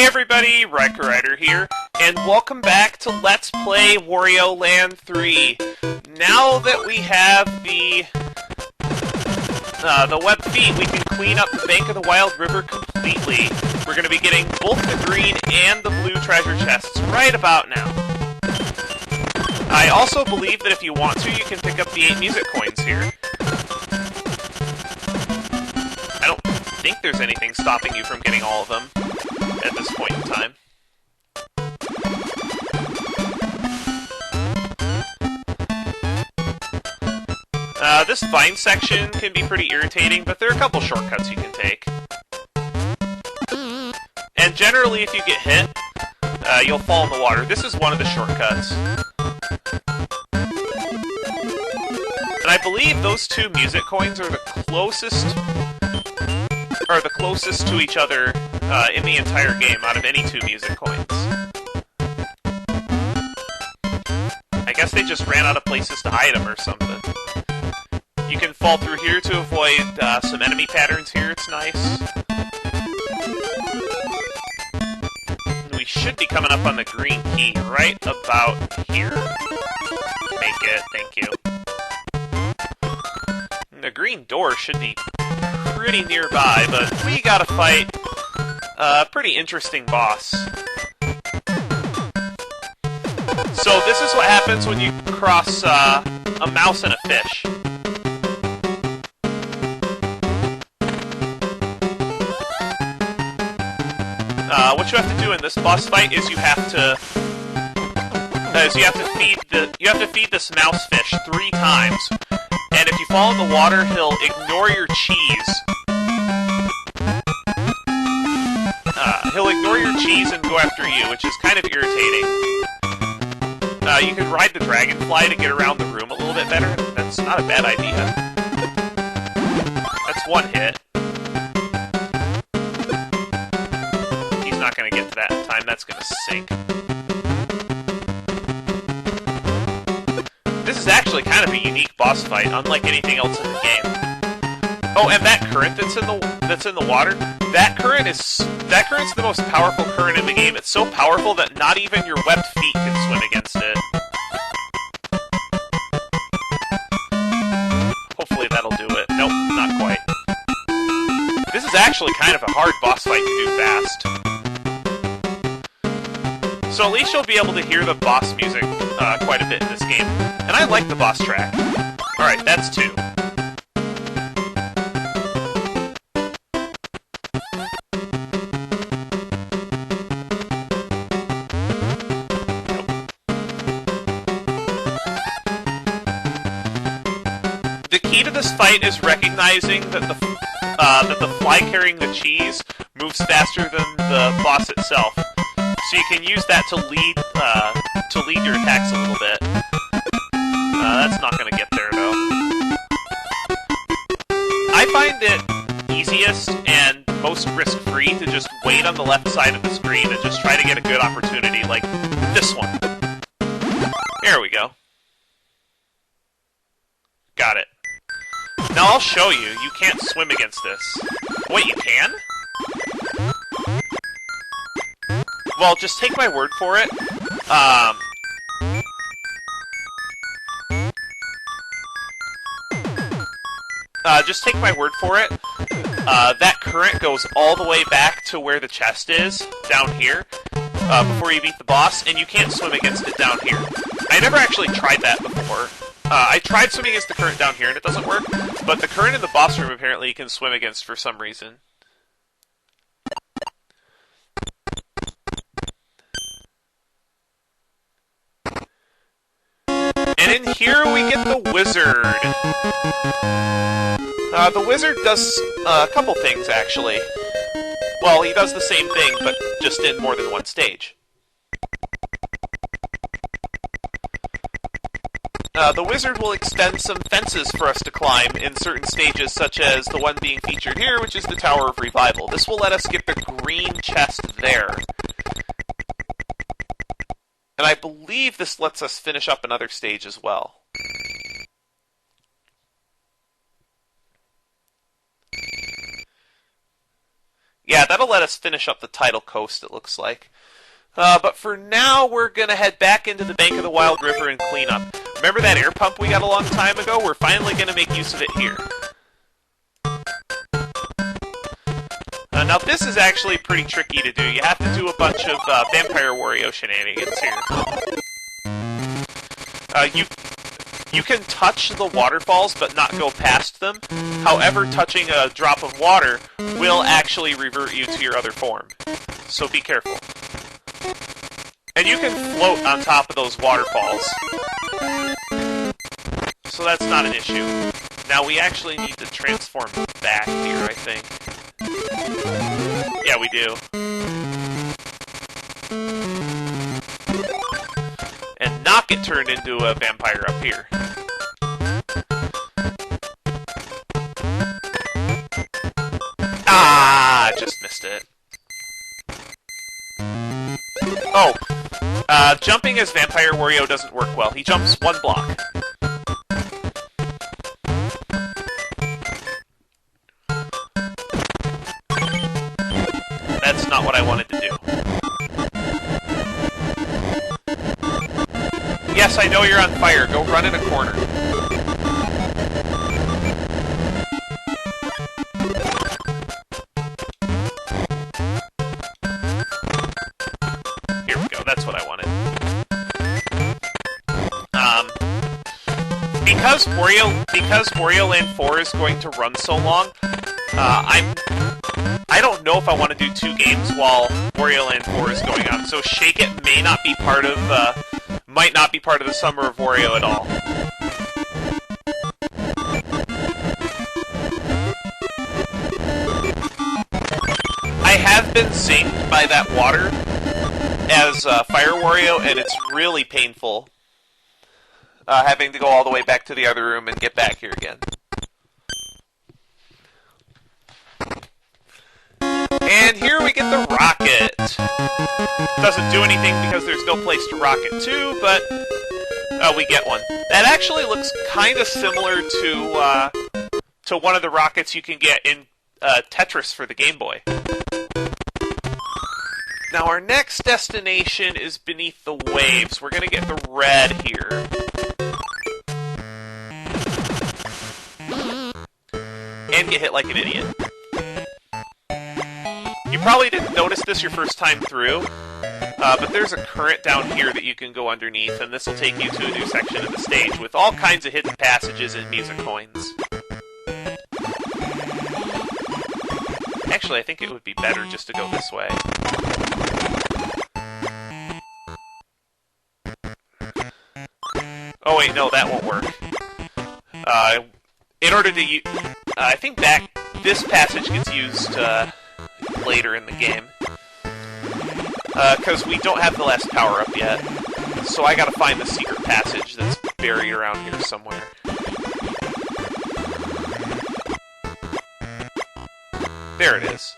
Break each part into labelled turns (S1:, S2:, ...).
S1: everybody, Riker Rider here, and welcome back to Let's Play Wario Land 3. Now that we have the web feet, we can clean up the bank of the Wild River completely. We're going to be getting both the green and the blue treasure chests right about now. I also believe that if you want to, you can pick up the 8 music coins here. I don't think there's anything stopping you from getting all of them at this point in time. This vine section can be pretty irritating, but there are a couple shortcuts you can take. And generally, if you get hit, you'll fall in the water. This is one of the shortcuts. And I believe those 2 music coins are the closest to each other in the entire game out of any 2 music coins. I guess they just ran out of places to hide them or something. You can fall through here to avoid some enemy patterns here, it's nice. We should be coming up on the green key right about here. Make it, thank you. And the green door should be pretty nearby, but we gotta fight a pretty interesting boss. So this is what happens when you cross a mouse and a fish. What you have to do in this boss fight is you have to feed this mouse fish 3 times, and if you fall in the water, he'll ignore your cheese. He'll ignore your cheese and go after you, which is kind of irritating. You can ride the dragonfly to get around the room a little bit better. That's not a bad idea. That's 1 hit. Not going to get to that in time. That's going to sink. This is actually kind of a unique boss fight, unlike anything else in the game. Oh, and that current that's in the water, that current's the most powerful current in the game. It's so powerful that not even your webbed feet can swim against it. Hopefully that'll do it. Nope, not quite. This is actually kind of a hard boss fight to do fast. So at least you'll be able to hear the boss music quite a bit in this game. And I like the boss track. Alright, that's 2. The key to this fight is recognizing that the fly carrying the cheese moves faster than the boss itself. So you can use that to lead your attacks a little bit. That's not going to get there, though. I find it easiest and most risk-free to just wait on the left side of the screen and just try to get a good opportunity, like this one. There we go. Got it. Now I'll show you. You can't swim against this. Wait, you can? Well, just take my word for it. Just take my word for it. That current goes all the way back to where the chest is, down here, before you beat the boss, and you can't swim against it down here. I never actually tried that before. I tried swimming against the current down here, and it doesn't work, but the current in the boss room apparently you can swim against for some reason. And in here we get the wizard. The wizard does a couple things, actually. Well, he does the same thing, but just in more than one stage. The wizard will extend some fences for us to climb in certain stages, such as the one being featured here, which is the Tower of Revival. This will let us get the green chest there. And I believe this lets us finish up another stage as well. Yeah, that'll They'll let us finish up the tidal coast, it looks like. But for now, we're going to head back into the bank of the Wild River and clean up. Remember that air pump we got a long time ago? We're finally going to make use of it here. Now, this is actually pretty tricky to do. You have to do a bunch of Vampire Wario shenanigans here. You can touch the waterfalls, but not go past them. However, touching a drop of water will actually revert you to your other form. So be careful. And you can float on top of those waterfalls. So that's not an issue. Now we actually need to transform back here, I think. Yeah, we do. And not get turned into a vampire up here. Ah, just missed it. Oh, jumping as Vampire Wario doesn't work well. He jumps one block. That's not what I wanted to do. Yes, I know you're on fire. Go run in a corner. Here we go. That's what I wanted. Because Wario Land 4 is going to run so long, I don't know if I want to do 2 games while Wario Land 4 is going on. So Shake It may not be part of might not be part of the Summer of Wario at all. I have been zinged by that water as Fire Wario, and it's really painful having to go all the way back to the other room and get back here again. And here we get the rocket. Doesn't do anything because there's no place to rocket to, but we get one. That actually looks kind of similar to one of the rockets you can get in Tetris for the Game Boy. Now our next destination is beneath the waves. We're going to get the red here. And get hit like an idiot. You probably didn't notice this your first time through, but there's a current down here that you can go underneath, and this will take you to a new section of the stage with all kinds of hidden passages and music coins. Actually, I think it would be better just to go this way. Oh wait, no, that won't work. In order to I think this passage gets used later in the game. Because we don't have the last power-up yet. So I gotta find the secret passage that's buried around here somewhere. There it is.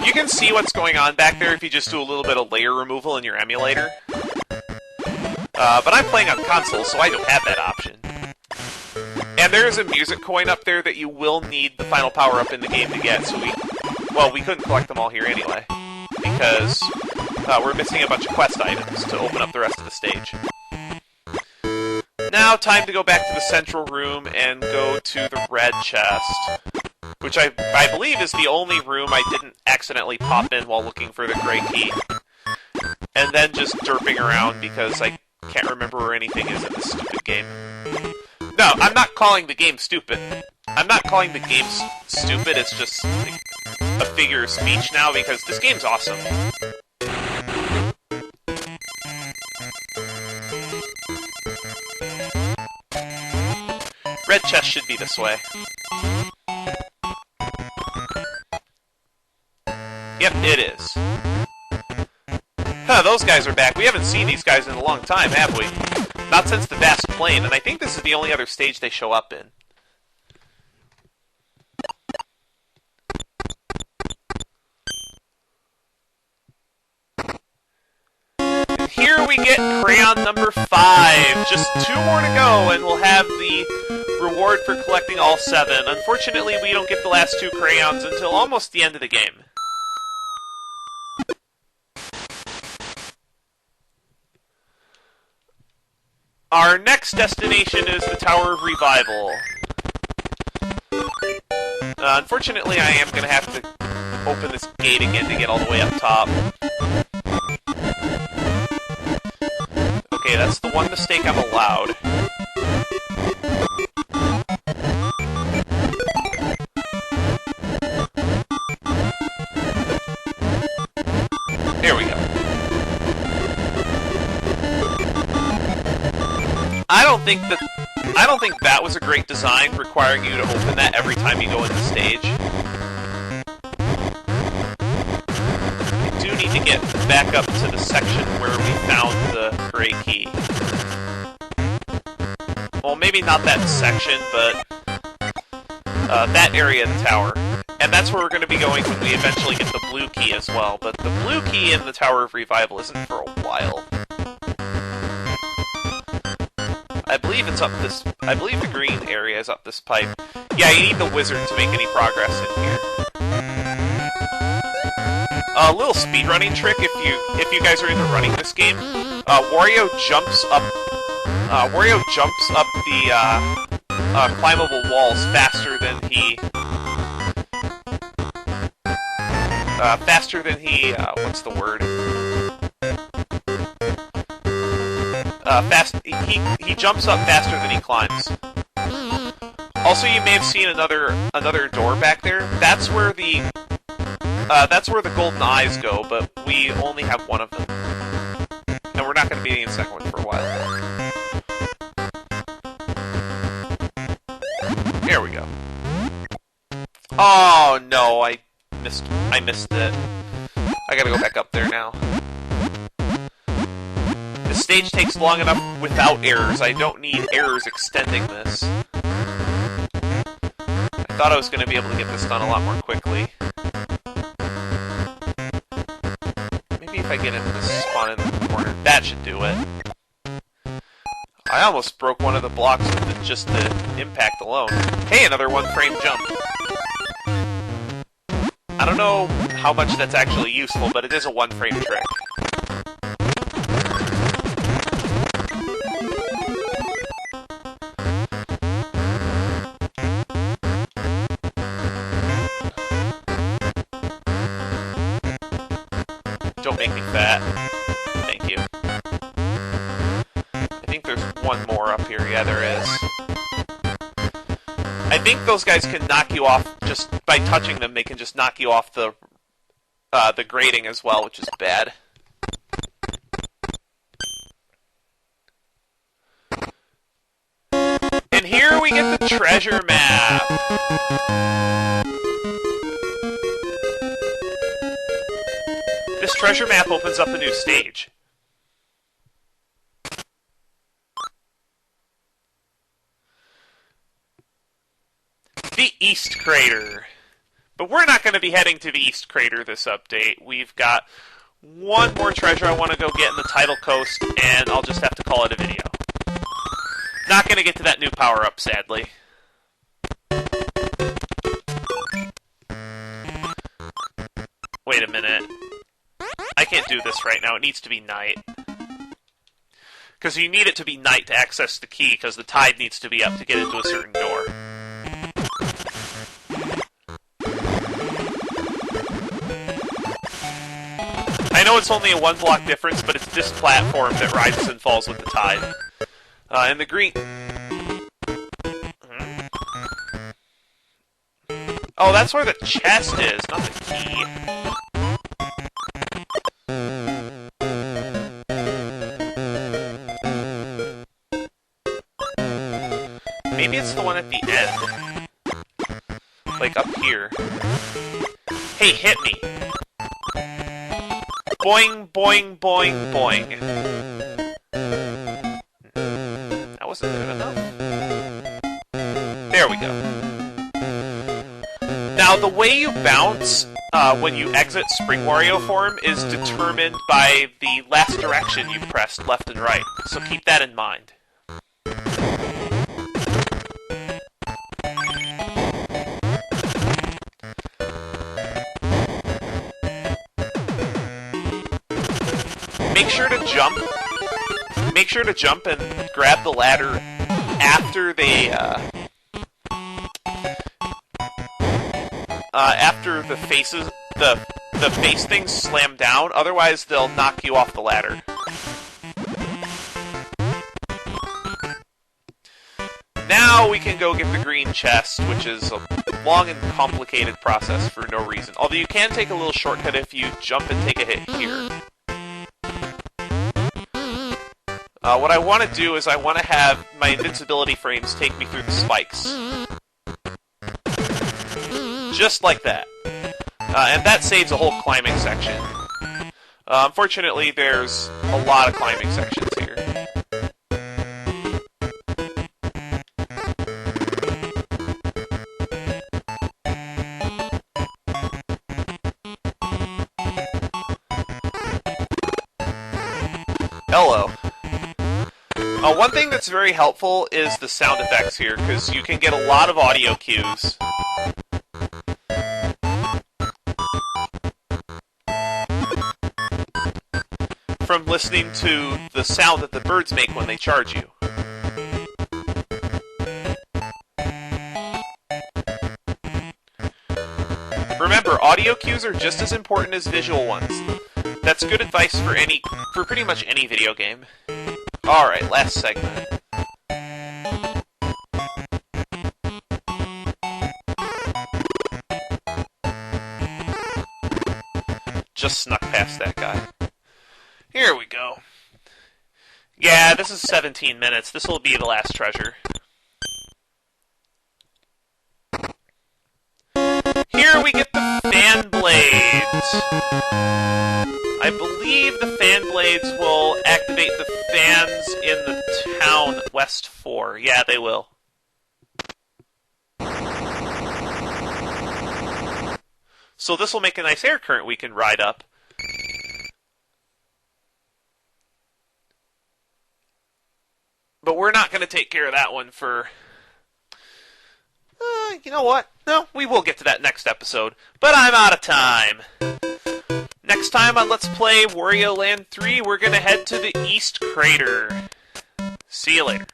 S1: You can see what's going on back there if you just do a little bit of layer removal in your emulator. But I'm playing on console, so I don't have that option. And there is a music coin up there that you will need the final power-up in the game to get, so we couldn't collect them all here anyway. Because we're missing a bunch of quest items to open up the rest of the stage. Now, time to go back to the central room and go to the red chest. Which I believe is the only room I didn't accidentally pop in while looking for the gray key. And then just derping around because I can't remember where anything is in this stupid game. No, I'm not calling the game stupid. I'm not calling the game stupid, it's just like a figure of speech now because this game's awesome. Red chest should be this way. Yep, it is. Huh, those guys are back. We haven't seen these guys in a long time, have we? Not since the Vast Plain, and I think this is the only other stage they show up in. And here we get Crayon number 5. Just 2 more to go, and we'll have the Reward for collecting all 7. Unfortunately, we don't get the last 2 crayons until almost the end of the game. Our next destination is the Tower of Revival. Unfortunately, I am going to have to open this gate again to get all the way up top. Okay, that's the one mistake I'm allowed. There we go. I don't think that was a great design, requiring you to open that every time you go into stage. I do need to get back up to the section where we found the gray key. Well, maybe not that section, but that area of the tower. And that's where we're going to be going when we eventually get the blue key as well. But the blue key in the Tower of Revival isn't for a while. I believe it's up this... I believe the green area is up this pipe. Yeah, you need the wizard to make any progress in here. A little speedrunning trick if you guys are into running this game. Wario jumps up the climbable walls faster than he what's the word? He jumps up faster than he climbs. Also, you may have seen another door back there. That's where the golden eyes go, but we only have one of them. And we're not going to be in the second one for a while. There we go. Oh no, I missed it. I gotta go back up there now. The stage takes long enough without errors. I don't need errors extending this. I thought I was going to be able to get this done a lot more quickly. Maybe if I get into this spawn in the corner, that should do it. I almost broke one of the blocks with just the impact alone. Hey, another 1-frame jump. I don't know how much that's actually useful, but it is a 1-frame trick. Don't make me fat. Thank you. I think there's one more up here. Yeah, there is. I think those guys can knock you off just by touching them. They can just knock you off the grating as well, which is bad. And here we get the treasure map. This treasure map opens up a new stage. The East Crater. But we're not going to be heading to the East Crater this update. We've got one more treasure I want to go get in the Tidal Coast, and I'll just have to call it a video. Not going to get to that new power-up, sadly. Wait a minute. I can't do this right now. It needs to be night. Because you need it to be night to access the key, because the tide needs to be up to get into a certain door. I know it's only a 1-block difference, but it's this platform that rises and falls with the tide. And the green... Oh, that's where the chest is, not the key. Maybe it's the one at the end. Like up here. Hey, hit me! Boing, boing, boing, boing. That wasn't good enough. There we go. Now, the way you bounce when you exit Spring Wario form is determined by the last direction you pressed, left and right. So keep that in mind. make sure to jump. Make sure to jump and grab the ladder after they, after the faces, the face things slam down. Otherwise, they'll knock you off the ladder. Now we can go get the green chest, which is a long and complicated process for no reason. Although you can take a little shortcut if you jump and take a hit here. What I want to do is I want to have my invincibility frames take me through the spikes. Just like that. And that saves a whole climbing section. Unfortunately, there's a lot of climbing sections here. Hello. One thing that's very helpful is the sound effects here, because you can get a lot of audio cues. From listening to the sound that the birds make when they charge you. Remember, audio cues are just as important as visual ones. That's good advice for pretty much any video game. Alright, last segment. Just snuck past that guy. Here we go. Yeah, this is 17 minutes. This will be the last treasure. Here we get the fan blades. I believe the fan blades will activate the fans in the town West 4. Yeah, they will. So this will make a nice air current we can ride up. But we're not going to take care of that one for... you know what? No, we will get to that next episode. But I'm out of time. Next time on Let's Play Wario Land 3, we're going to head to the East Crater. See you later.